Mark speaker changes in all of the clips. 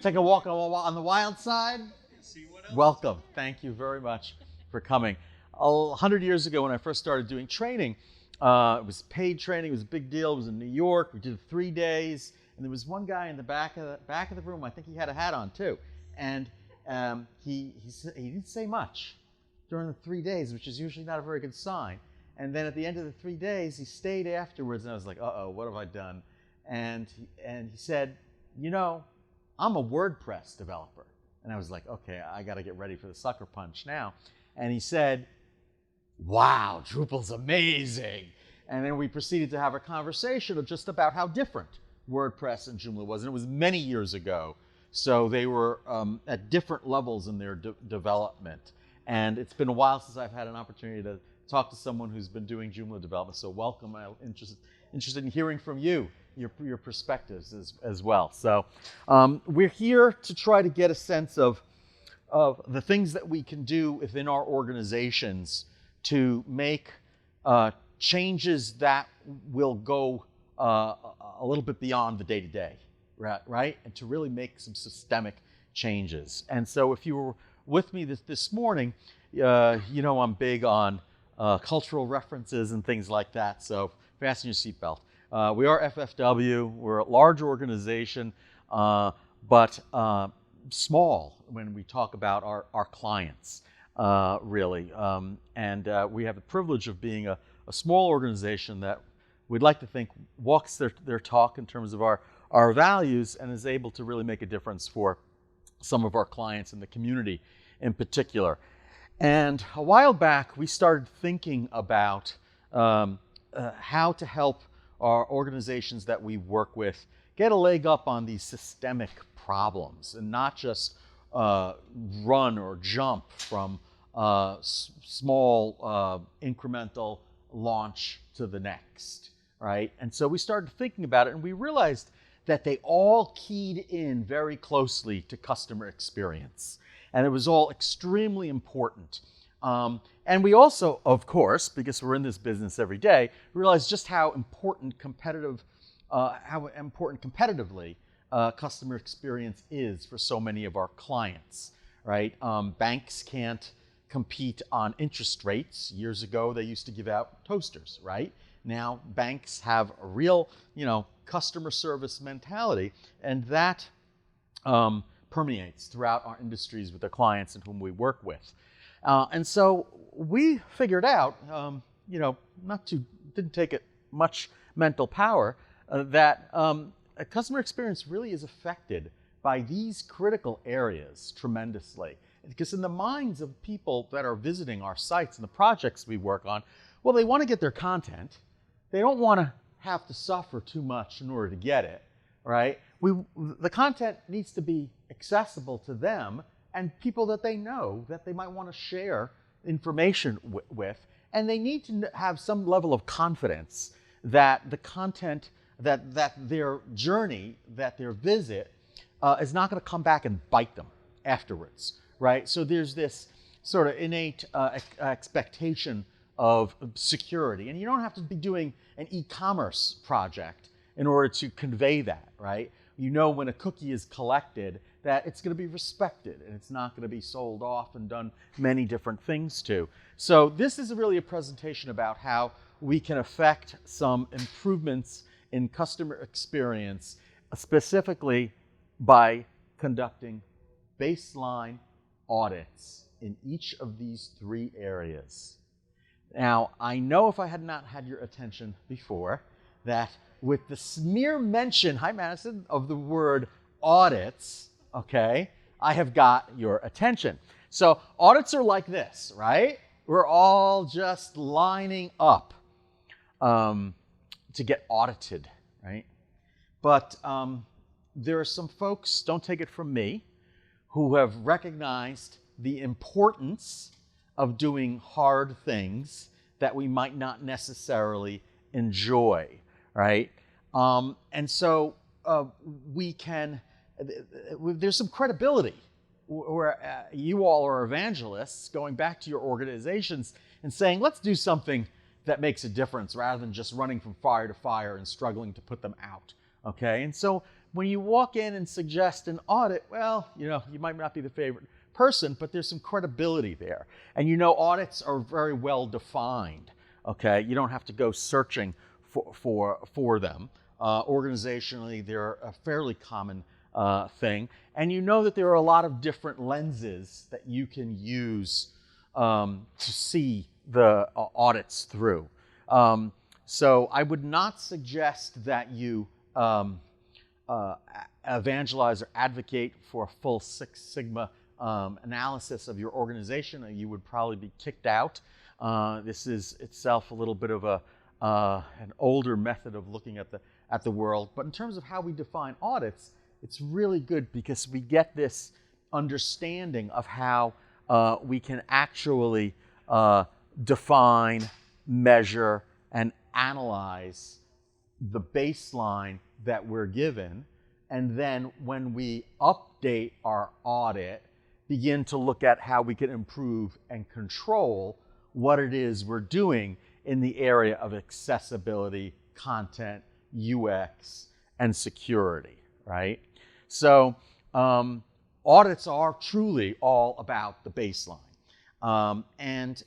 Speaker 1: take a walk on the wild side?
Speaker 2: See what else?
Speaker 1: Welcome. Thank you very much for coming. 100 years ago when I first started doing training, it was paid training. It was a big deal. It was in New York. We did it 3 days. And there was one guy in the back of the room. I think he had a hat on too. And he didn't say much during the 3 days, which is usually not a very good sign. And then at the end of the 3 days, he stayed afterwards, and I was like, uh-oh, what have I done? And he said, you know, I'm a WordPress developer. And I was like, okay, I got to get ready for the sucker punch now. And he said, wow, Drupal's amazing. And then we proceeded to have a conversation of just about how different WordPress and Joomla was. And it was many years ago. So they were at different levels in their development. And it's been a while since I've had an opportunity to talk to someone who's been doing Joomla development. So welcome. I'm interested in hearing from you, your perspectives as well. So we're here to try to get a sense of the things that we can do within our organizations to make changes that will go a little bit beyond the day-to-day, right? And to really make some systemic changes. And so if you were with me this morning, you know I'm big on cultural references and things like that, so fasten your seatbelt. We are FFW. We're a large organization, but small when we talk about our clients, really. And we have the privilege of being a small organization that we'd like to think walks their talk in terms of our values and is able to really make a difference for some of our clients in the community in particular. And a while back, we started thinking about how to help our organizations that we work with get a leg up on these systemic problems and not just run or jump from small incremental launch to the next, right? And so we started thinking about it, and we realized that they all keyed in very closely to customer experience. And it was all extremely important. And we also, of course, because we're in this business every day, realized just how important competitively customer experience is for so many of our clients, right? Banks can't compete on interest rates. Years ago, they used to give out toasters, right? Now, banks have a real, customer service mentality, and that permeates throughout our industries with the clients and whom we work with. And so we figured out, didn't take it much mental power, that a customer experience really is affected by these critical areas tremendously. Because in the minds of people that are visiting our sites and the projects we work on, well, they want to get their content. They don't want to have to suffer too much in order to get it, right? The content needs to be accessible to them and people that they know that they might want to share information with, and they need to have some level of confidence that the content, that their journey, that their visit is not going to come back and bite them afterwards, right? So there's this sort of innate expectation of security, and you don't have to be doing an e-commerce project in order to convey that, right? You know when a cookie is collected that it's going to be respected and it's not going to be sold off and done many different things to. So this is really a presentation about how we can affect some improvements in customer experience, specifically by conducting baseline audits in each of these 3 areas. Now, I know if I had not had your attention before, that with the mere mention, hi Madison, of the word audits, okay, I have got your attention. So audits are like this, right? We're all just lining up to get audited, right? But there are some folks, don't take it from me, who have recognized the importance of doing hard things that we might not necessarily enjoy, right? And so we can, there's some credibility where you all are evangelists going back to your organizations and saying, let's do something that makes a difference rather than just running from fire to fire and struggling to put them out, okay? And so when you walk in and suggest an audit, well, you might not be the favorite person, but there's some credibility there. And audits are very well defined, okay? You don't have to go searching for them. Organizationally, they're a fairly common thing. And that there are a lot of different lenses that you can use to see the audits through. So I would not suggest that you evangelize or advocate for a full Six Sigma analysis of your organization. You would probably be kicked out. This is itself a little bit of an older method of looking at the world. But in terms of how we define audits, it's really good because we get this understanding of how we can actually define, measure, and analyze the baseline that we're given, and then when we update our audit, begin to look at how we can improve and control what it is we're doing in the area of accessibility, content, UX, and security, right? So audits are truly all about the baseline. And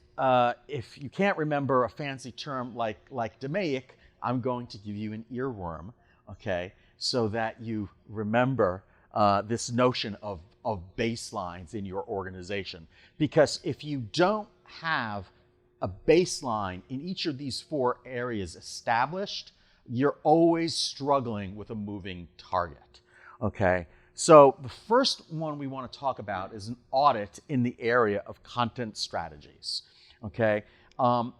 Speaker 1: if you can't remember a fancy term like DMAIC, I'm going to give you an earworm, okay, so that you remember this notion of baselines in your organization. Because if you don't have a baseline in each of these 4 areas established, you're always struggling with a moving target, okay? So the first one we want to talk about is an audit in the area of content strategies, okay? The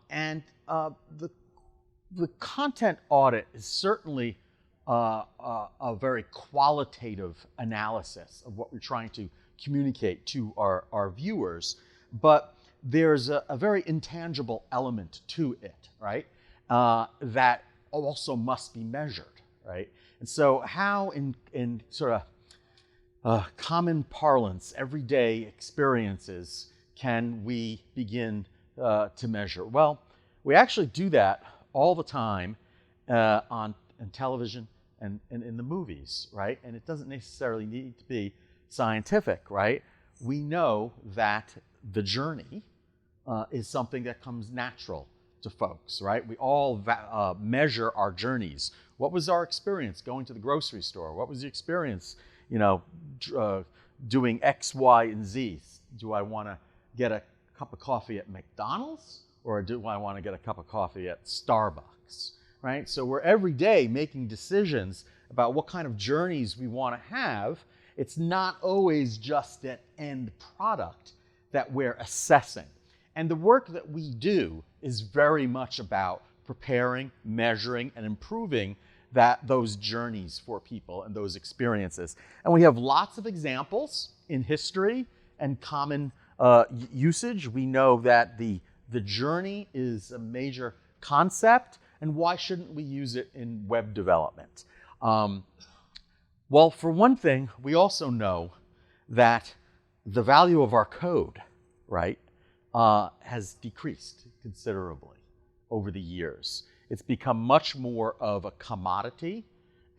Speaker 1: content audit is certainly a very qualitative analysis of what we're trying to communicate to our viewers, but there's a very intangible element to it, right? That also must be measured, right? And so how in sort of common parlance, everyday experiences, can we begin to measure? Well, we actually do that all the time on television and in the movies, right? And it doesn't necessarily need to be scientific, right? We know that the journey is something that comes natural to folks, right? We all measure our journeys. What was our experience going to the grocery store? What was the experience, doing X, Y, and Z? Do I want to get a cup of coffee at McDonald's, or do I want to get a cup of coffee at Starbucks, right? So we're every day making decisions about what kind of journeys we want to have. It's not always just an end product that we're assessing. And the work that we do is very much about preparing, measuring, and improving those journeys for people and those experiences. And we have lots of examples in history and common usage. We know that the journey is a major concept, and why shouldn't we use it in web development? Well, for one thing, we also know that the value of our code, right, has decreased considerably over the years. It's become much more of a commodity,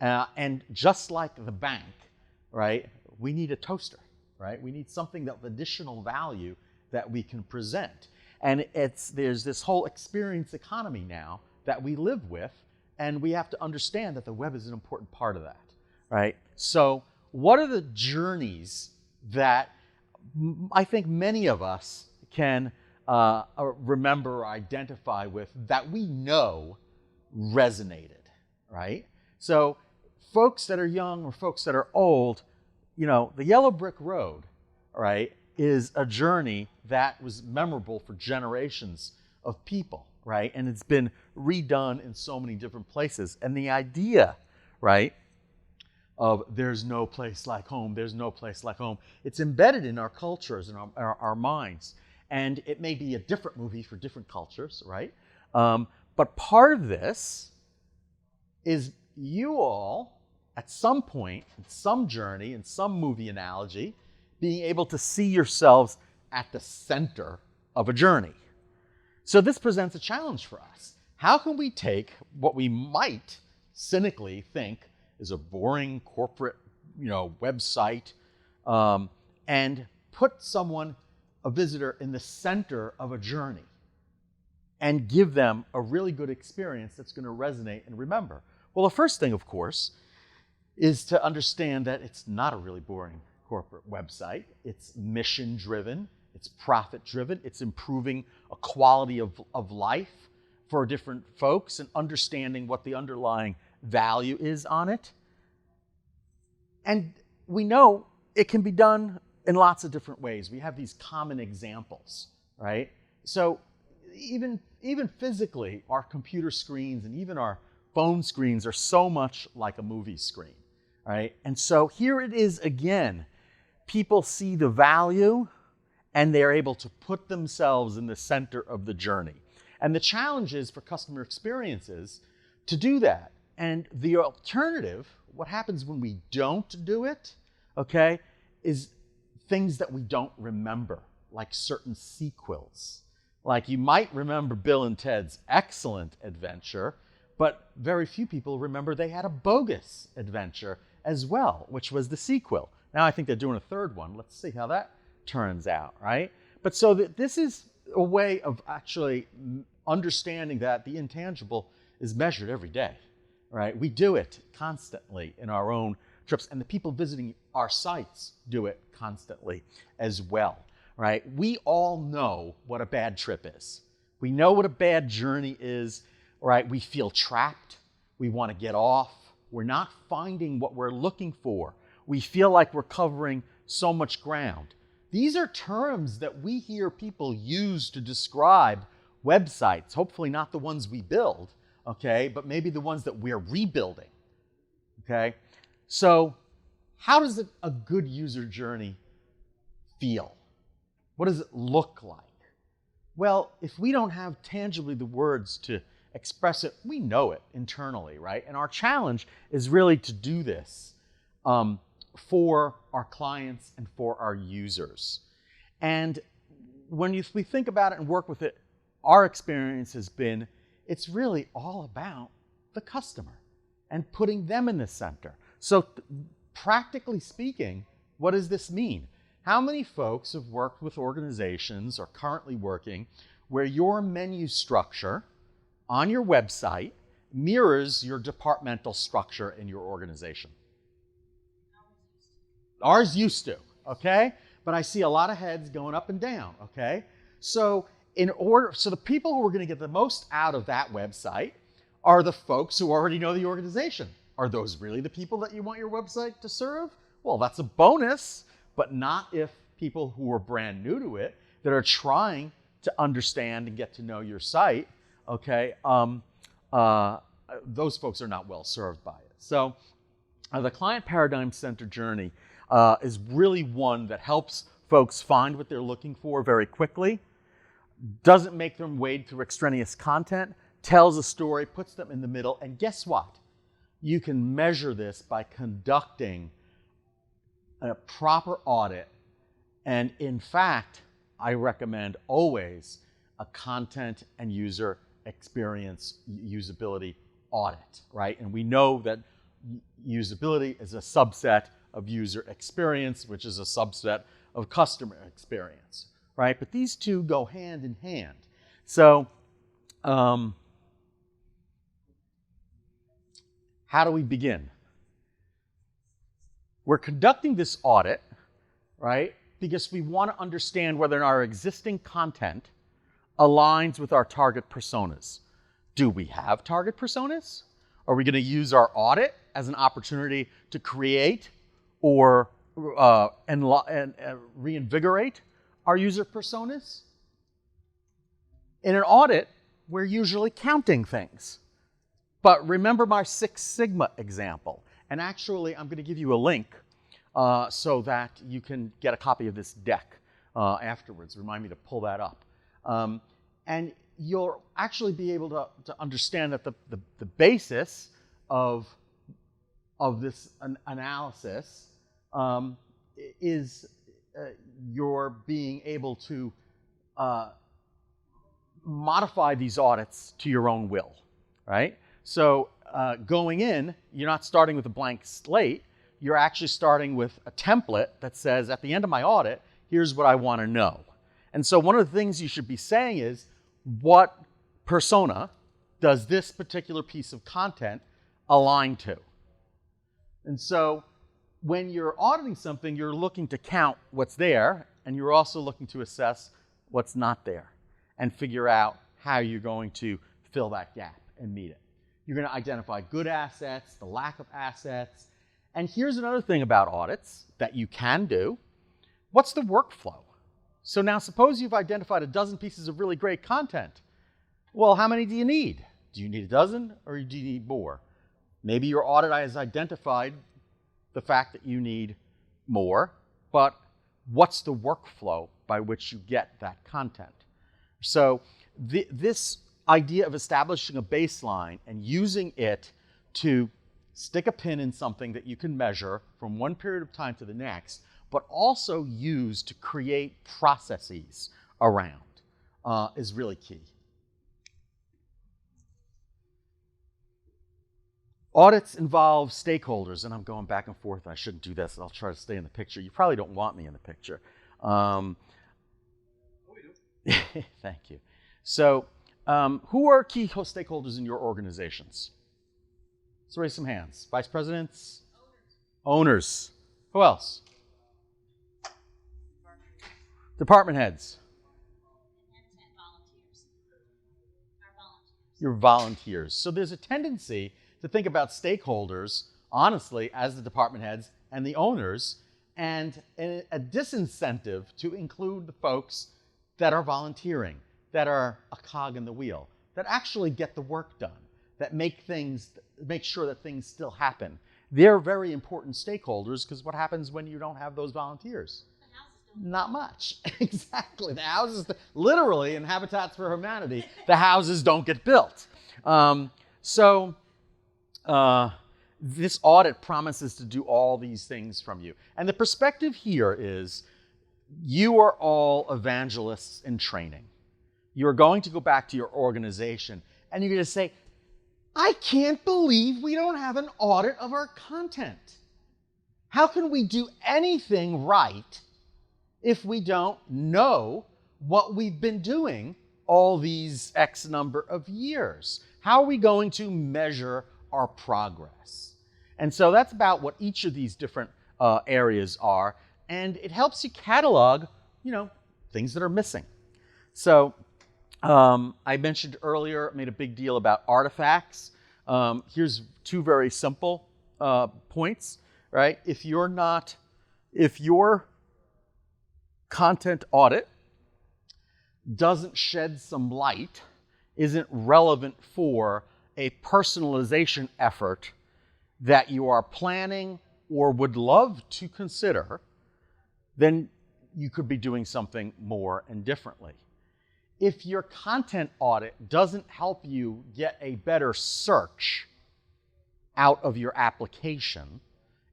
Speaker 1: and just like the bank, right, we need a toaster, right? We need something of additional value that we can present. And there's this whole experience economy now that we live with, and we have to understand that the web is an important part of that, right? So what are the journeys that I think many of us can remember or identify with that we know resonated, right? So folks that are young or folks that are old, the yellow brick road, right, is a journey that was memorable for generations of people, right? And it's been redone in so many different places. And the idea, right, of there's no place like home, there's no place like home, it's embedded in our cultures and our minds. And it may be a different movie for different cultures, right? But part of this is you all, at some point, in some journey, in some movie analogy, being able to see yourselves at the center of a journey. So this presents a challenge for us. How can we take what we might cynically think is a boring corporate, website, and put a visitor, in the center of a journey and give them a really good experience that's going to resonate and remember? Well, the first thing, of course, is to understand that it's not a really boring corporate website. It's mission-driven, it's profit-driven, it's improving a quality of life for different folks and understanding what the underlying value is on it. And we know it can be done in lots of different ways. We have these common examples, right? So even physically, our computer screens and even our phone screens are so much like a movie screen, right? And so here it is again. People see the value and they're able to put themselves in the center of the journey. And the challenge is for customer experiences to do that. And the alternative, what happens when we don't do it, okay, is things that we don't remember, like certain sequels. Like you might remember Bill and Ted's Excellent Adventure, but very few people remember they had a bogus adventure as well, which was the sequel. Now I think they're doing a third one. Let's see how that turns out, right? But so this is a way of actually understanding that the intangible is measured every day, right? We do it constantly in our own trips, and the people visiting our sites do it constantly as well, right? We all know what a bad trip is. We know what a bad journey is, right? We feel trapped. We want to get off. We're not finding what we're looking for. We feel like we're covering so much ground. These are terms that we hear people use to describe websites, hopefully not the ones we build, okay, but maybe the ones that we're rebuilding, okay? So how does a good user journey feel? What does it look like? Well, if we don't have tangibly the words to express it, we know it internally, right? And our challenge is really to do this for our clients and for our users. And when we think about it and work with it, our experience has been, it's really all about the customer and putting them in the center. So practically speaking, what does this mean? How many folks have worked with organizations or currently working where your menu structure on your website mirrors your departmental structure in your organization? Ours used to, okay? But I see a lot of heads going up and down, okay? So the people who are going to get the most out of that website are the folks who already know the organization. Are those really the people that you want your website to serve? Well, that's a bonus, but not if people who are brand new to it, that are trying to understand and get to know your site, okay? Those folks are not well served by it. So the client paradigm center journey is really one that helps folks find what they're looking for very quickly, doesn't make them wade through extraneous content, tells a story, puts them in the middle, and guess what? You can measure this by conducting a proper audit, and in fact, I recommend always a content and user experience usability audit, right? And we know that usability is a subset of user experience, which is a subset of customer experience, right? But these two go hand in hand. So how do we begin? We're conducting this audit, right, because we want to understand whether our existing content aligns with our target personas. Do we have target personas? Are we going to use our audit as an opportunity to create or reinvigorate our user personas? In an audit, we're usually counting things. But remember my Six Sigma example. And actually, I'm going to give you a link so that you can get a copy of this deck afterwards. Remind me to pull that up. And you'll actually be able to understand that the basis of this analysis is your being able to modify these audits to your own will, right? So going in, you're not starting with a blank slate. You're actually starting with a template that says, at the end of my audit, here's what I want to know. And so one of the things you should be saying is, what persona does this particular piece of content align to? And so when you're auditing something, you're looking to count what's there, and you're also looking to assess what's not there and figure out how you're going to fill that gap and meet it. You're going to identify good assets, the lack of assets. And here's another thing about audits that you can do. What's the workflow? So now suppose you've identified a dozen pieces of really great content. Well, how many do you need? Do you need a dozen or do you need more? Maybe your audit has identified the fact that you need more, but what's the workflow by which you get that content? So this idea of establishing a baseline and using it to stick a pin in something that you can measure from one period of time to the next, but also use to create processes around is really key. Audits involve stakeholders, and I'm going back and forth. I shouldn't do this. I'll try to stay in the picture. You probably don't want me in the picture. Thank you. So, who are key stakeholders in your organizations? Let's raise some hands. Vice presidents? Owners. Who else? Department heads. Your volunteers. So there's a tendency to think about stakeholders, honestly, as the department heads and the owners, and a disincentive to include the folks that are volunteering, that are a cog in the wheel, that actually get the work done, that make sure that things still happen. They're very important stakeholders, because what happens when you don't have those volunteers? Not much. Exactly. The houses, literally in Habitats for Humanity, the houses don't get built. This audit promises to do all these things from you. And the perspective here is, you are all evangelists in training. You're going to go back to your organization and you're going to say, I can't believe we don't have an audit of our content. How can we do anything right if we don't know what we've been doing all these X number of years? How are we going to measure our progress? And so that's about what each of these different areas are. And it helps you catalog, things that are missing. So I mentioned earlier, made a big deal about artifacts. Here's two very simple points, right? If your content audit doesn't shed some light, isn't relevant for a personalization effort that you are planning or would love to consider, then you could be doing something more and differently. If your content audit doesn't help you get a better search out of your application,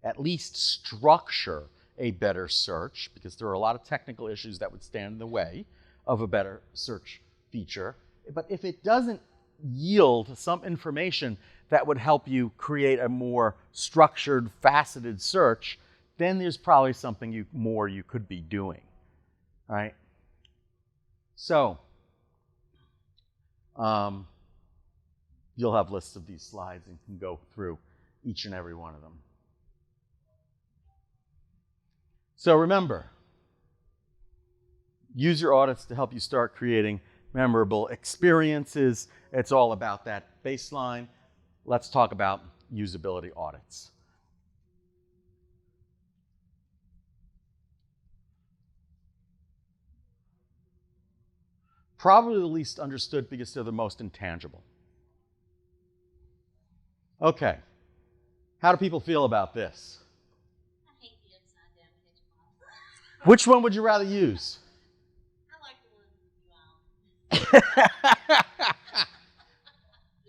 Speaker 1: at least structure a better search, because there are a lot of technical issues that would stand in the way of a better search feature. But if it doesn't yield some information that would help you create a more structured, faceted search, then there's probably something more you could be doing, right? So, you'll have lists of these slides and can go through each and every one of them. So remember, use your audits to help you start creating memorable experiences. It's all about that baseline. Let's talk about usability audits. Probably the least understood because they're the most intangible. Okay, how do people feel about this?
Speaker 2: I hate the upside down hedgehog.
Speaker 1: Which one would you rather use?
Speaker 2: I like the one with you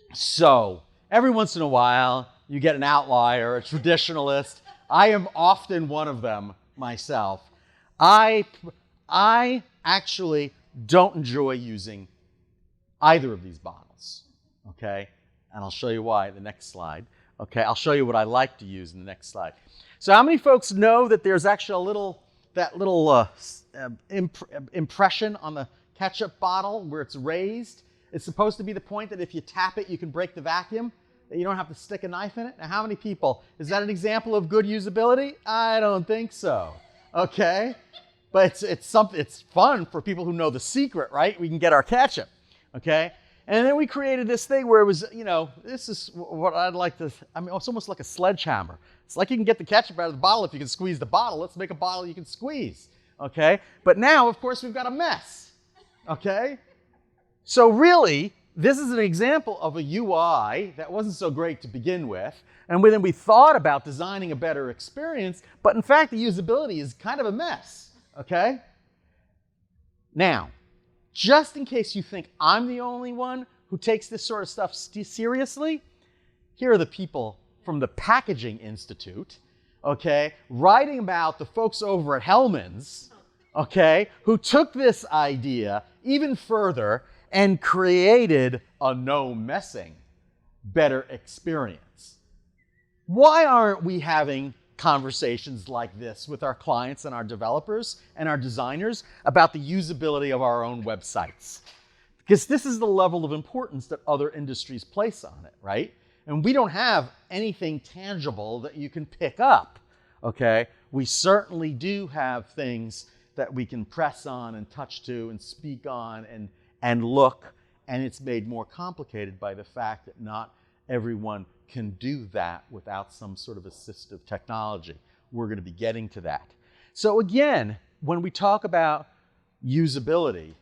Speaker 2: on.
Speaker 1: So, every once in a while, you get an outlier, a traditionalist. I am often one of them myself. I actually don't enjoy using either of these bottles, okay? And I'll show you why in the next slide. Okay, I'll show you what I like to use in the next slide. So how many folks know that there's actually that little impression on the ketchup bottle where it's raised? It's supposed to be the point that if you tap it, you can break the vacuum, that you don't have to stick a knife in it. Now, how many people? Is that an example of good usability? I don't think so. Okay, but it's fun for people who know the secret, right? We can get our ketchup. Okay. And then we created this thing where it was, this is what I'd like to, it's almost like a sledgehammer. It's like you can get the ketchup out of the bottle if you can squeeze the bottle. Let's make a bottle you can squeeze, okay? But now, of course, we've got a mess, okay? So really, this is an example of a UI that wasn't so great to begin with, and then we thought about designing a better experience, but in fact, the usability is kind of a mess, okay? Now, just in case you think I'm the only one who takes this sort of stuff seriously, here are the people from the Packaging Institute, okay, writing about the folks over at Hellman's, okay, who took this idea even further and created a no messing better experience. Why aren't we having conversations like this with our clients and our developers and our designers about the usability of our own websites? Because this is the level of importance that other industries place on it, right? And we don't have anything tangible that you can pick up, okay? We certainly do have things that we can press on and touch to and speak on and look, and it's made more complicated by the fact that not everyone can do that without some sort of assistive technology. We're going to be getting to that. So again, when we talk about usability,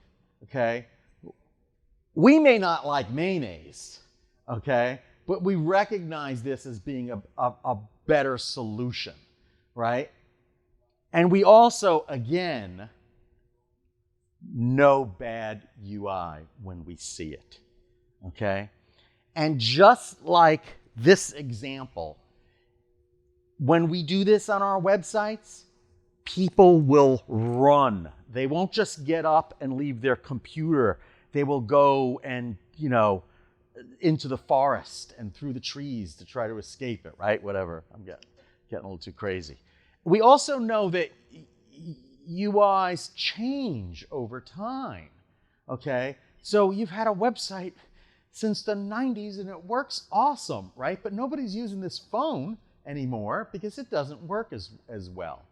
Speaker 1: okay, we may not like mayonnaise, okay, but we recognize this as being a better solution, right? And we also, again, know bad UI when we see it, okay? And just like this example, when we do this on our websites, people will run. They won't just get up and leave their computer. They will go and, into the forest and through the trees to try to escape it, right? Whatever. I'm getting a little too crazy. We also know that UIs change over time, okay? So you've had a website since the 90s and it works awesome, right? But nobody's using this phone anymore because it doesn't work as well.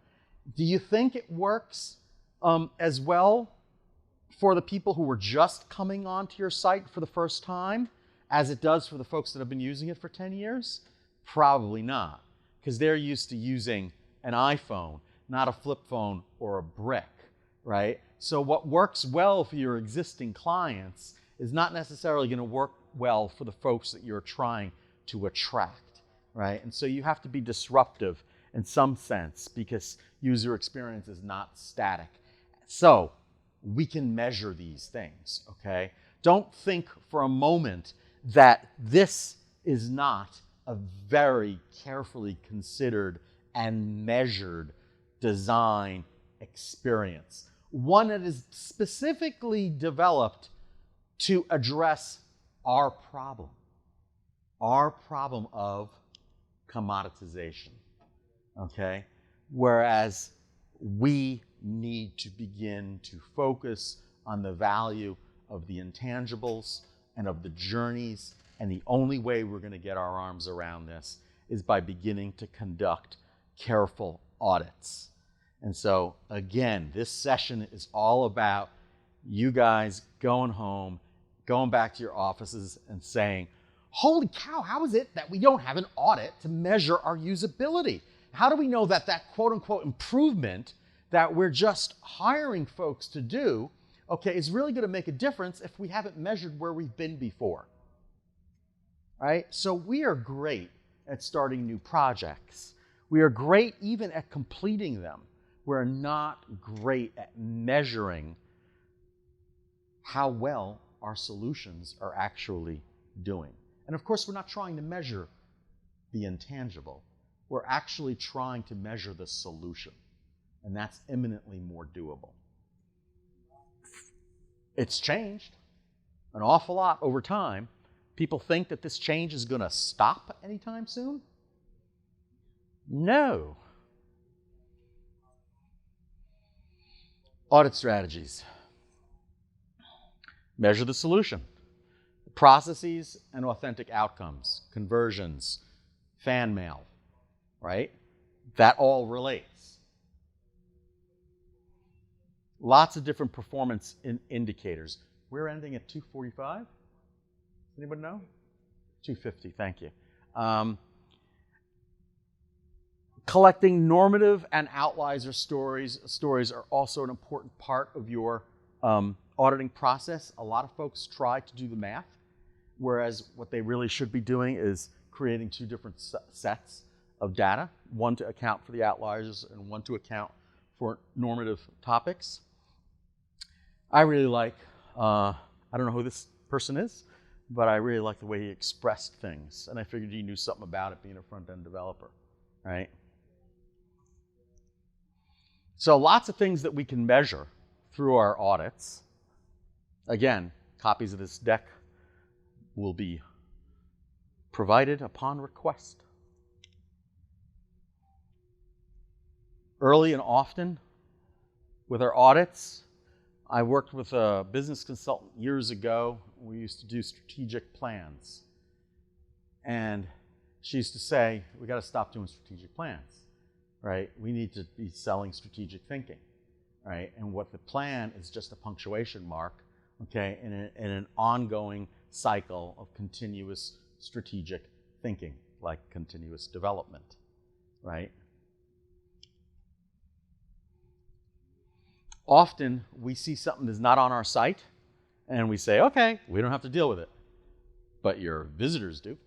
Speaker 1: Do you think it works as well for the people who were just coming onto your site for the first time as it does for the folks that have been using it for 10 years? Probably not, because they're used to using an iPhone, not a flip phone or a brick, right? So what works well for your existing clients is not necessarily going to work well for the folks that you're trying to attract, right? And so you have to be disruptive in some sense because user experience is not static. So we can measure these things, okay? Don't think for a moment that this is not a very carefully considered and measured design experience. One that is specifically developed to address our problem of commoditization, okay? Whereas we need to begin to focus on the value of the intangibles and of the journeys, and the only way we're going to get our arms around this is by beginning to conduct careful audits. And so, again, this session is all about you guys going home, going back to your offices and saying, holy cow, how is it that we don't have an audit to measure our usability? How do we know that that quote-unquote improvement that we're just hiring folks to do, okay, is really going to make a difference if we haven't measured where we've been before? Right? So we are great at starting new projects. We are great even at completing them. We're not great at measuring how well our solutions are actually doing. And of course, we're not trying to measure the intangible. We're actually trying to measure the solution. And that's eminently more doable. It's changed an awful lot over time, People think that this change is going to stop anytime soon? No. Audit strategies. Measure the solution. Processes and authentic outcomes, conversions, fan mail, right? That all relates. Lots of different performance indicators. We're ending at 2:45. Anybody know? 2:50, thank you. Collecting normative and outlier stories are also an important part of your auditing process. A lot of folks try to do the math, whereas what they really should be doing is creating two different sets of data, one to account for the outliers and one to account for normative topics. I really like, I don't know who this person is, but I really like the way he expressed things, and I figured he knew something about it being a front-end developer, right? So lots of things that we can measure through our audits. Again, copies of this deck will be provided upon request. Early and often with our audits, I worked with a business consultant years ago. We used to do strategic plans. And she used to say, we got to stop doing strategic plans, right? We need to be selling strategic thinking, right? And what the plan is just a punctuation mark, okay, in an ongoing cycle of continuous strategic thinking, like continuous development, right? Often we see something that's not on our site and we say, okay, we don't have to deal with it, but your visitors do.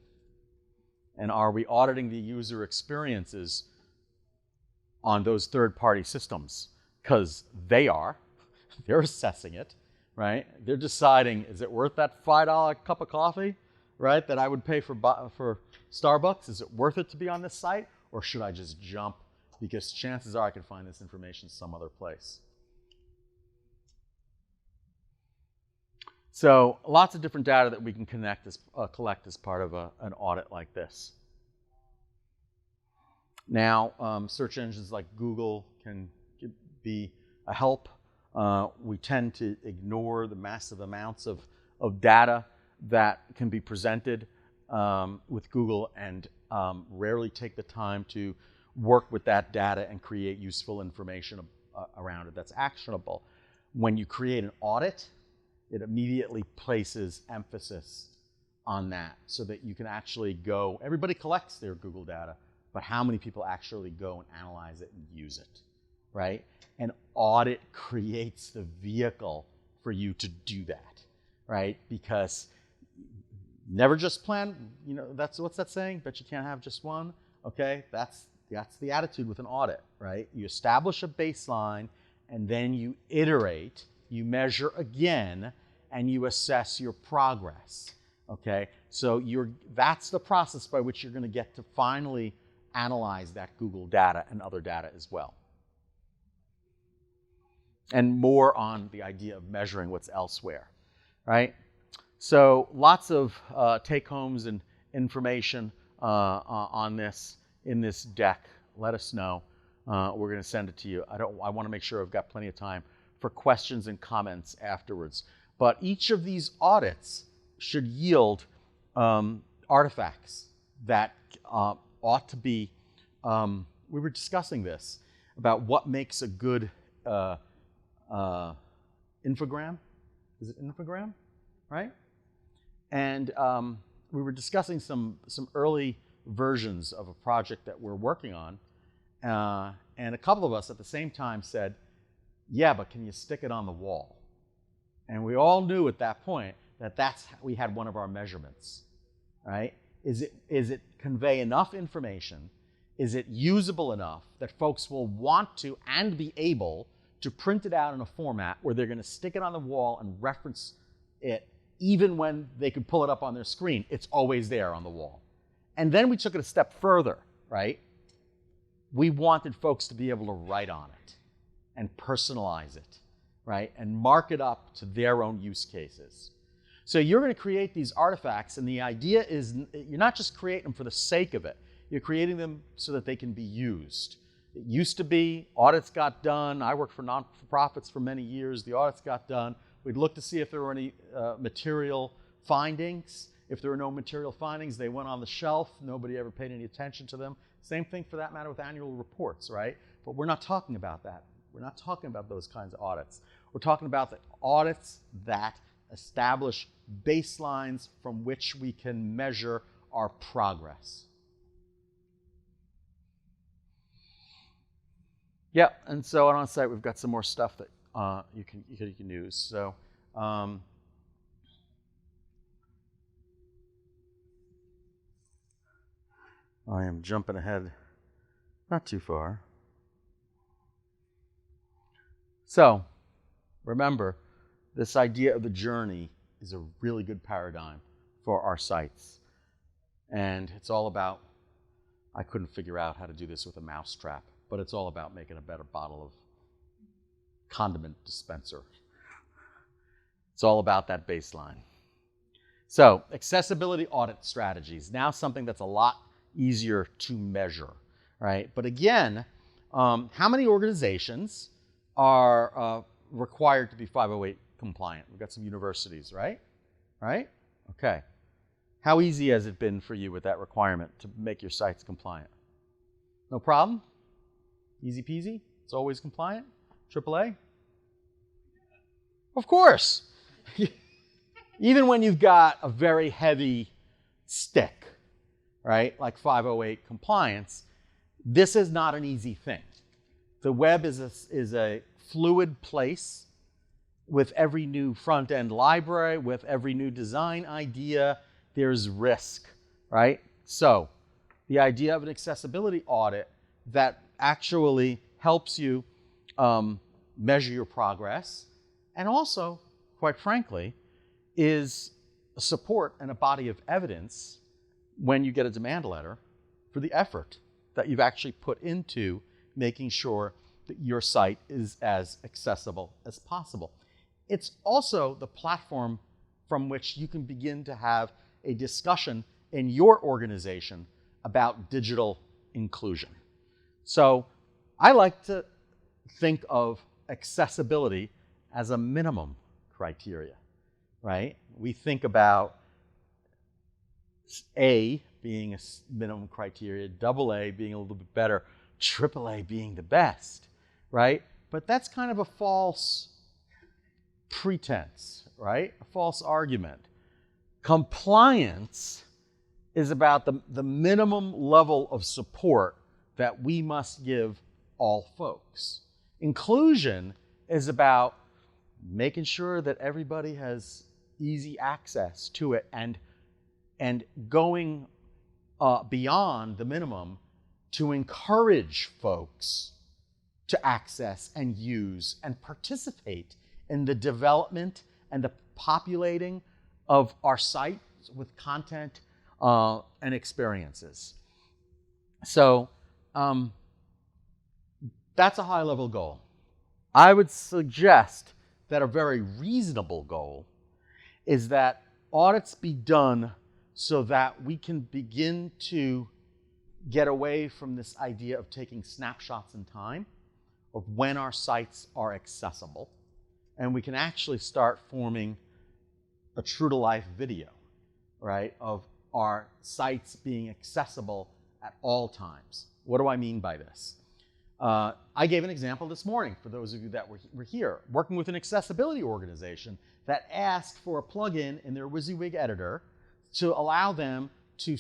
Speaker 1: And are we auditing the user experiences on those third-party systems? Because they're assessing it, right? They're deciding, is it worth that $5 cup of coffee, right, that I would pay for Starbucks? Is it worth it to be on this site? Or should I just jump? Because chances are I can find this information some other place. So lots of different data that we can collect as part of an audit like this. Now, search engines like Google can be a help. We tend to ignore the massive amounts of data that can be presented with Google and rarely take the time to work with that data and create useful information around it that's actionable. When you create an audit, it immediately places emphasis on that so that you can actually go, everybody collects their Google data, but how many people actually go and analyze it and use it, right? An audit creates the vehicle for you to do that, right? Because never just plan, you know, what's that saying? Bet you can't have just one, okay? That's the attitude with an audit, right? You establish a baseline and then you iterate, you measure again, and you assess your progress, okay? So that's the process by which you're going to get to finally analyze that Google data and other data as well. And more on the idea of measuring what's elsewhere, right? So lots of take-homes and information on this in this deck. Let us know. We're going to send it to you. I want to make sure I've got plenty of time for questions and comments afterwards. But each of these audits should yield artifacts that ought to be, we were discussing this, about what makes a good infogram. Is it infogram, right? And we were discussing some early versions of a project that we're working on. And a couple of us at the same time said, yeah, but can you stick it on the wall? And we all knew at that point that we had one of our measurements, right? Is it convey enough information? Is it usable enough that folks will want to and be able to print it out in a format where they're going to stick it on the wall and reference it even when they could pull it up on their screen? It's always there on the wall. And then we took it a step further, right? We wanted folks to be able to write on it and personalize it, right? And mark it up to their own use cases. So you're going to create these artifacts, and the idea is you're not just creating them for the sake of it. You're creating them so that they can be used. It used to be audits got done. I worked for non-for-profits for many years. The audits got done. We'd look to see if there were any material findings. If there were no material findings, they went on the shelf. Nobody ever paid any attention to them. Same thing for that matter with annual reports, right? But we're not talking about that. We're not talking about those kinds of audits. We're talking about the audits that establish baselines from which we can measure our progress. Yeah, and so on site we've got some more stuff that you can use. So I am jumping ahead, not too far. So remember, this idea of the journey is a really good paradigm for our sites. And it's all about, I couldn't figure out how to do this with a mousetrap, but it's all about making a better bottle of condiment dispenser. It's all about that baseline. So, accessibility audit strategies, now something that's a lot easier to measure, right? But again, how many organizations are required to be 508 compliant? We've got some universities, right? Right? Okay. How easy has it been for you with that requirement to make your sites compliant? No problem? Easy peasy? It's always compliant? AAA? Of course. Even when you've got a very heavy stick, right, like 508 compliance, this is not an easy thing. The web is a fluid place. With every new front-end library, with every new design idea, there's risk, right? So the idea of an accessibility audit that actually helps you measure your progress, and also, quite frankly, is a support and a body of evidence when you get a demand letter for the effort that you've actually put into making sure that your site is as accessible as possible. It's also the platform from which you can begin to have a discussion in your organization about digital inclusion. So I like to think of accessibility as a minimum criteria, right? We think about A being a minimum criteria, AA being a little bit better, AAA being the best, right? But that's kind of a false pretense, right? A false argument. Compliance is about the minimum level of support that we must give all folks. Inclusion is about making sure that everybody has easy access to it and going beyond the minimum to encourage folks to access and use and participate in the development and the populating of our site with content and experiences. So that's a high-level goal. I would suggest that a very reasonable goal is that audits be done so that we can begin to get away from this idea of taking snapshots in time of when our sites are accessible, and we can actually start forming a true-to-life video, right, of our sites being accessible at all times. What do I mean by this? I gave an example this morning for those of you that were here, working with an accessibility organization that asked for a plugin in their WYSIWYG editor to allow them to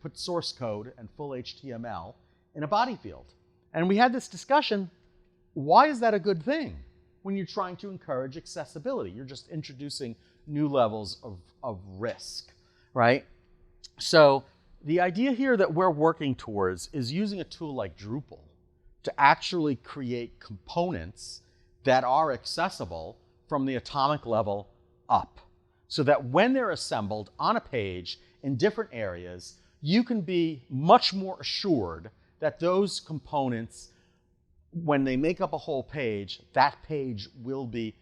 Speaker 1: put source code and full HTML in a body field. And we had this discussion, why is that a good thing when you're trying to encourage accessibility? You're just introducing new levels of risk, right? So the idea here that we're working towards is using a tool like Drupal to actually create components that are accessible from the atomic level up, so that when they're assembled on a page in different areas, you can be much more assured that those components, when they make up a whole page, that page will be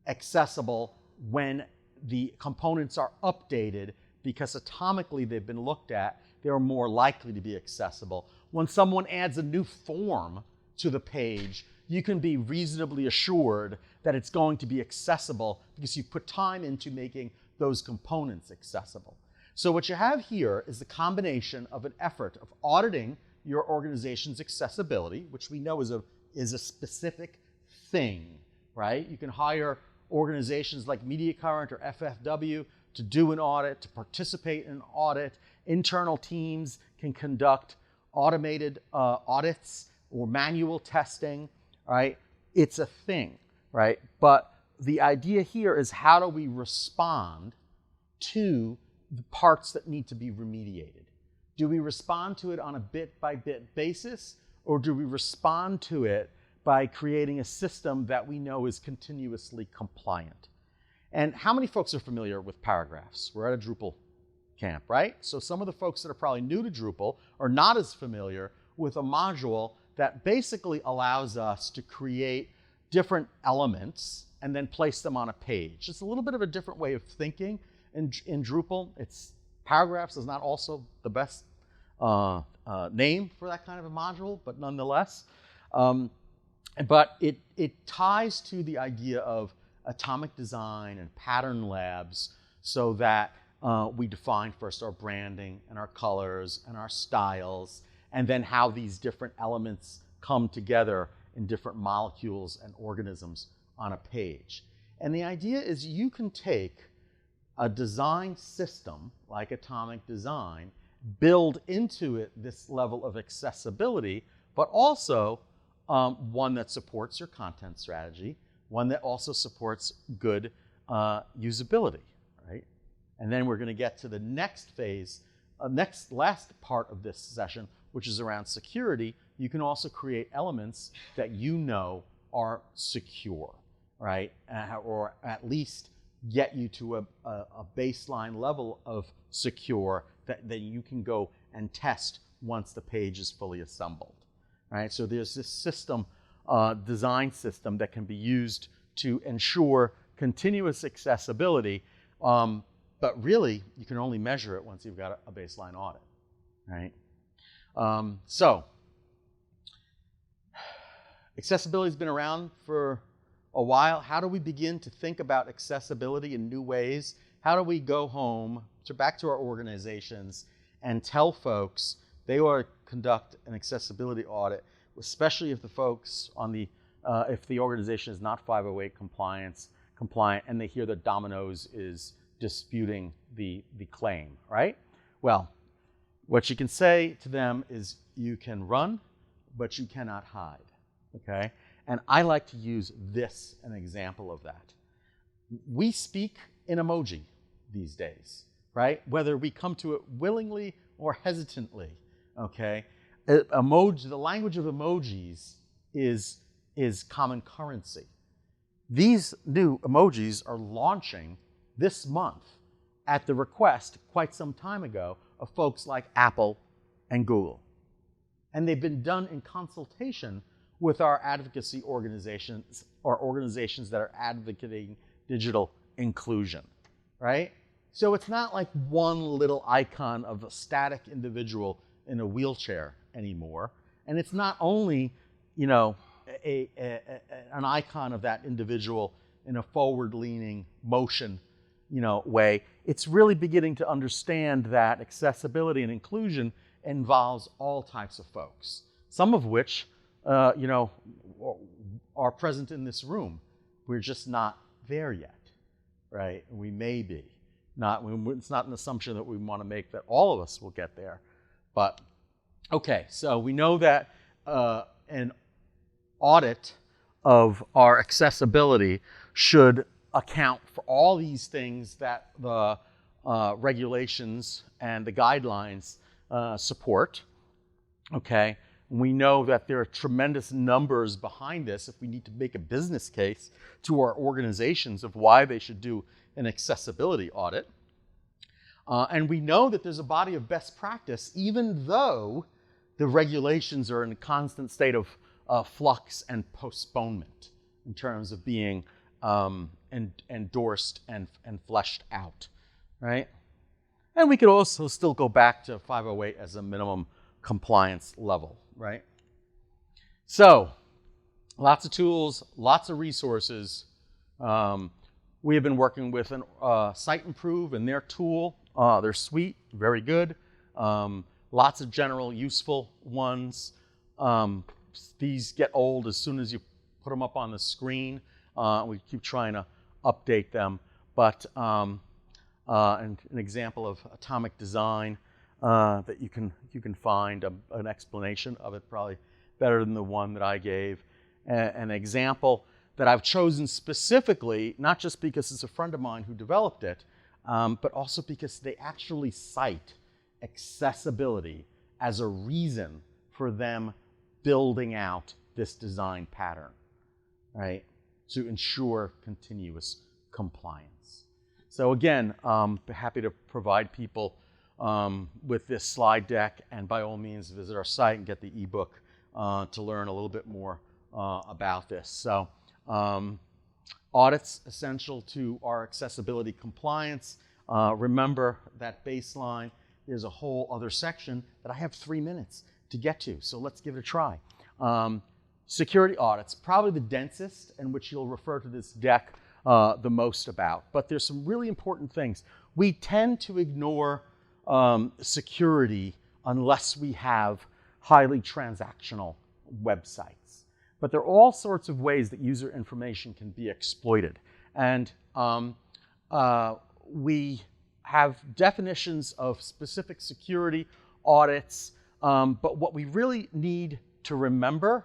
Speaker 1: accessible when the components are updated, because atomically they've been looked at, they're more likely to be accessible. When someone adds a new form to the page, you can be reasonably assured that it's going to be accessible because you put time into making those components accessible. So what you have here is the combination of an effort of auditing your organization's accessibility, which we know is a specific thing, right? You can hire organizations like MediaCurrent or FFW to do an audit, to participate in an audit. Internal teams can conduct automated audits or manual testing, right? It's a thing, right? But the idea here is, how do we respond to the parts that need to be remediated? Do we respond to it on a bit-by-bit basis, or do we respond to it by creating a system that we know is continuously compliant? And how many folks are familiar with paragraphs? We're at a Drupal camp, right? So some of the folks that are probably new to Drupal are not as familiar with a module that basically allows us to create different elements and then place them on a page. It's a little bit of a different way of thinking in Drupal. Paragraphs is not also the best name for that kind of a module, but nonetheless. But it ties to the idea of atomic design and pattern labs, so that we define first our branding and our colors and our styles, and then how these different elements come together in different molecules and organisms on a page. And the idea is, you can take a design system like atomic design, build into it this level of accessibility, but also one that supports your content strategy, one that also supports good usability, right? And then we're going to get to the next phase, last part of this session, which is around security. You can also create elements that you know are secure, right? Or at least get you to a baseline level of secure that you can go and test once the page is fully assembled, right? So there's this system, design system, that can be used to ensure continuous accessibility, but really you can only measure it once you've got a baseline audit, right? So accessibility has been around for a while. How do we begin to think about accessibility in new ways? How do we go home, back to our organizations, and tell folks they ought to conduct an accessibility audit, especially if the folks on the, if the organization is not 508 compliant, and they hear that Domino's is disputing the claim, right? Well, what you can say to them is, you can run, but you cannot hide, okay? And I like to use this, an example of that. We speak in emoji these days, right? Whether we come to it willingly or hesitantly, okay? Emoji, the language of emojis is common currency. These new emojis are launching this month at the request quite some time ago of folks like Apple and Google. And they've been done in consultation with our advocacy organizations, or organizations that are advocating digital inclusion, right? So it's not like one little icon of a static individual in a wheelchair anymore. And it's not only, you know, an icon of that individual in a forward-leaning motion, you know, way. It's really beginning to understand that accessibility and inclusion involves all types of folks, some of which, you know, are present in this room. We're just not there yet, right? We may be. It's not an assumption that we want to make that all of us will get there. But, okay, so we know that an audit of our accessibility should account for all these things that the regulations and the guidelines support, okay? We know that there are tremendous numbers behind this if we need to make a business case to our organizations of why they should do an accessibility audit. And we know that there's a body of best practice, even though the regulations are in a constant state of flux and postponement in terms of being endorsed and fleshed out, right? And we could also still go back to 508 as a minimum compliance level, right? So, lots of tools, lots of resources. We have been working with Site Improve and their tool. Their suite, very good. Lots of general useful ones. These get old as soon as you put them up on the screen. We keep trying to update them. But and an example of atomic design that you can find an explanation of it probably better than the one that I gave. An example that I've chosen specifically, not just because it's a friend of mine who developed it, but also because they actually cite accessibility as a reason for them building out this design pattern, right, to ensure continuous compliance. So again, happy to provide people with this slide deck, and by all means visit our site and get the ebook to learn a little bit more about this. So audits essential to our accessibility compliance. Remember that baseline. There's a whole other section that I have 3 minutes to get to, so let's give it a try. Security audits, probably the densest, and which you'll refer to this deck the most about. But there's some really important things. We tend to ignore security unless we have highly transactional websites. But there are all sorts of ways that user information can be exploited. And we have definitions of specific security audits, but what we really need to remember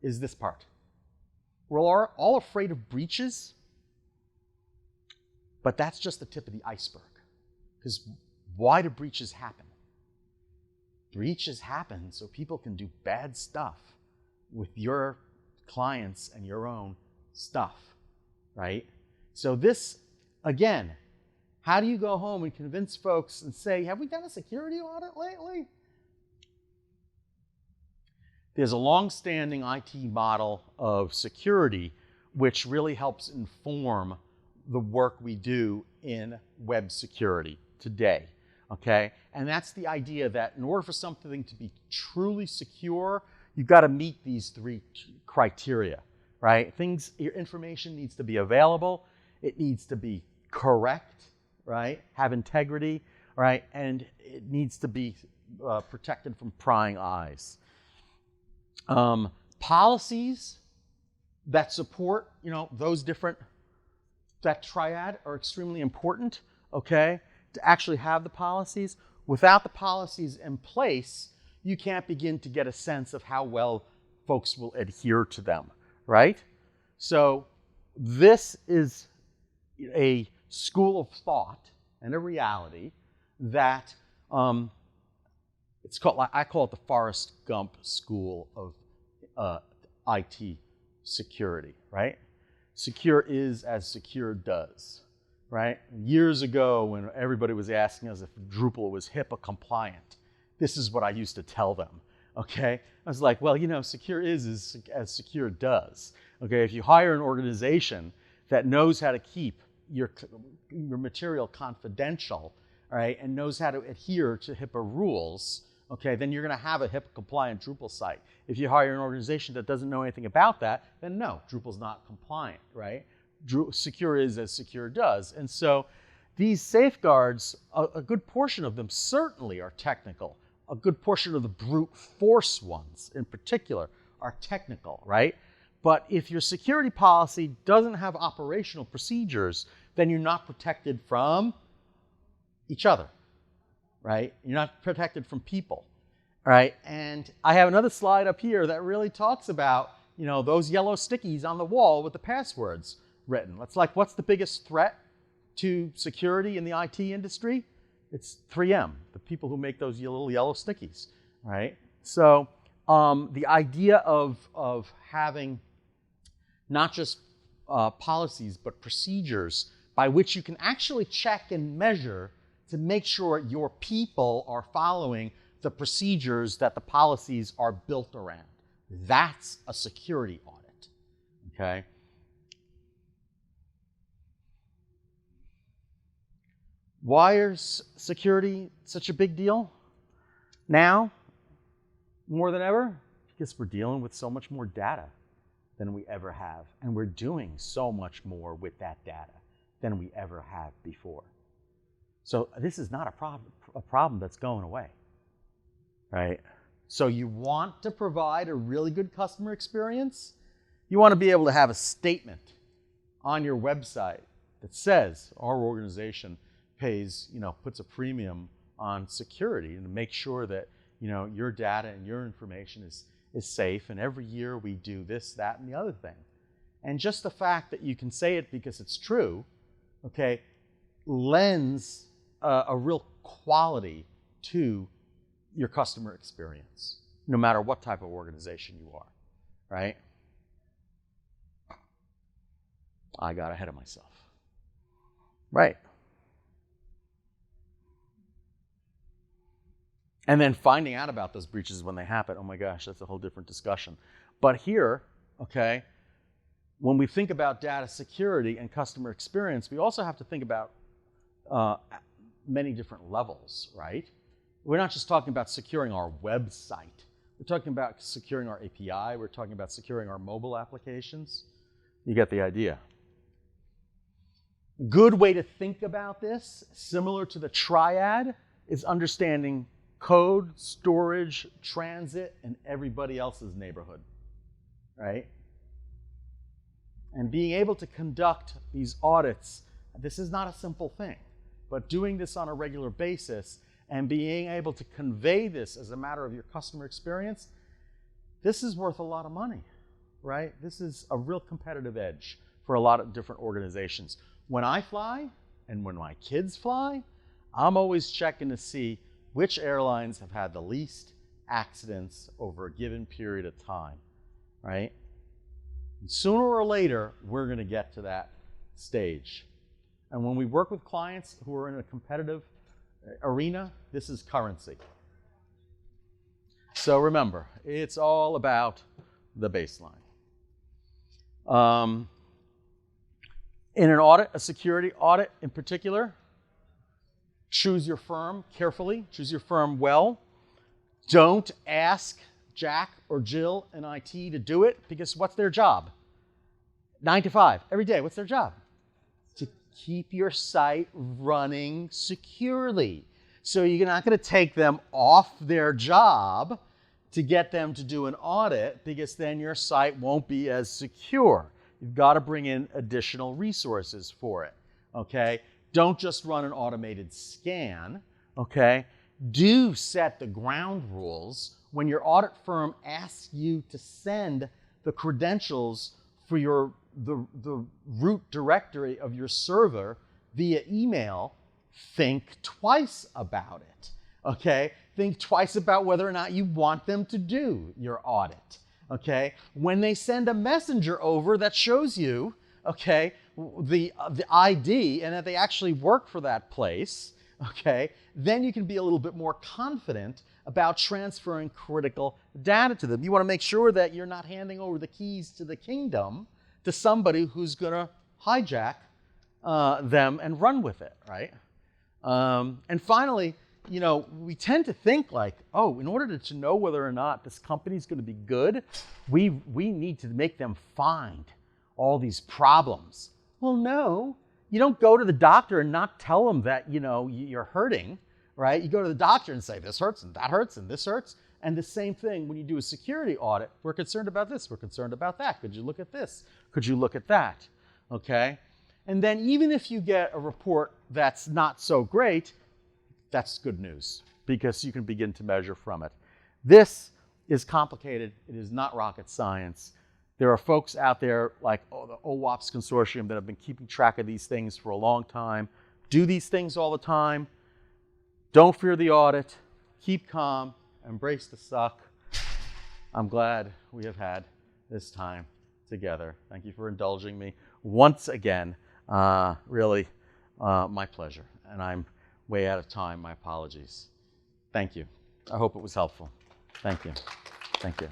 Speaker 1: is this part. We're all afraid of breaches, but that's just the tip of the iceberg. Because why do breaches happen? Breaches happen so people can do bad stuff with your clients and your own stuff, right? So this, again, how do you go home and convince folks and say, have we done a security audit lately? There's a long-standing IT model of security which really helps inform the work we do in web security today, okay? And that's the idea that in order for something to be truly secure, you've got to meet these 3 criteria, right? Your information needs to be available, it needs to be correct, right? Have integrity, right? And it needs to be protected from prying eyes. Policies that support, that triad are extremely important, okay? To actually have the policies. Without the policies in place, you can't begin to get a sense of how well folks will adhere to them, right? So this is a school of thought and a reality that I call it the Forrest Gump School of IT security, right? Secure is as secure does, right? Years ago when everybody was asking us if Drupal was HIPAA compliant, this is what I used to tell them, okay? I was like, well, secure is as secure does, okay? If you hire an organization that knows how to keep your material confidential, all right, and knows how to adhere to HIPAA rules, okay, then you're going to have a HIPAA-compliant Drupal site. If you hire an organization that doesn't know anything about that, then no, Drupal's not compliant, right? Secure is as secure does. And so these safeguards, a good portion of them certainly are technical. A good portion of the brute force ones in particular are technical, right? But if your security policy doesn't have operational procedures, then you're not protected from each other, right? You're not protected from people, right? And I have another slide up here that really talks about, those yellow stickies on the wall with the passwords written. It's like, what's the biggest threat to security in the IT industry? It's 3M, the people who make those little yellow stickies, right? So the idea of having not just policies, but procedures by which you can actually check and measure to make sure your people are following the procedures that the policies are built around. That's a security audit, okay? Why is security such a big deal now, more than ever? Because we're dealing with so much more data than we ever have, and we're doing so much more with that data than we ever have before. So this is not a problem that's going away, right? So you want to provide a really good customer experience? You want to be able to have a statement on your website that says our organization pays, puts a premium on security and to make sure that, your data and your information is safe. And every year we do this, that, and the other thing. And just the fact that you can say it because it's true, okay, lends a real quality to your customer experience, no matter what type of organization you are, right? I got ahead of myself. Right. And then finding out about those breaches when they happen, oh my gosh, that's a whole different discussion. But here, okay, when we think about data security and customer experience, we also have to think about many different levels, right? We're not just talking about securing our website. We're talking about securing our API. We're talking about securing our mobile applications. You get the idea. Good way to think about this, similar to the triad, is understanding code, storage, transit, and everybody else's neighborhood, right? And being able to conduct these audits, this is not a simple thing, but doing this on a regular basis and being able to convey this as a matter of your customer experience, this is worth a lot of money, right? This is a real competitive edge for a lot of different organizations. When I fly and when my kids fly, I'm always checking to see which airlines have had the least accidents over a given period of time, right? And sooner or later, we're going to get to that stage. And when we work with clients who are in a competitive arena, this is currency. So remember, it's all about the baseline. In an audit, a security audit in particular, choose your firm carefully, choose your firm well. Don't ask Jack or Jill in IT to do it, because what's their job? 9 to 5, every day, what's their job? To keep your site running securely. So you're not going to take them off their job to get them to do an audit, because then your site won't be as secure. You've got to bring in additional resources for it, okay? Don't just run an automated scan, okay? Do set the ground rules when your audit firm asks you to send the credentials for the root directory of your server via email. Think twice about it, okay? Think twice about whether or not you want them to do your audit, okay? When they send a messenger over that shows you, okay, the ID and that they actually work for that place, okay, then you can be a little bit more confident about transferring critical data to them. You want to make sure that you're not handing over the keys to the kingdom to somebody who's going to hijack them and run with it, right? And finally, we tend to think like, oh, in order to know whether or not this company is going to be good, we need to make them find all these problems. Well, no, you don't go to the doctor and not tell them that, you're hurting, right? You go to the doctor and say, this hurts and that hurts and this hurts. And the same thing when you do a security audit, we're concerned about this, we're concerned about that. Could you look at this? Could you look at that? Okay? And then even if you get a report that's not so great, that's good news, because you can begin to measure from it. This is complicated. It is not rocket science. There are folks out there like the OWASP Consortium that have been keeping track of these things for a long time. Do these things all the time. Don't fear the audit. Keep calm. Embrace the suck. I'm glad we have had this time together. Thank you for indulging me once again. Really, my pleasure. And I'm way out of time. My apologies. Thank you. I hope it was helpful. Thank you. Thank you.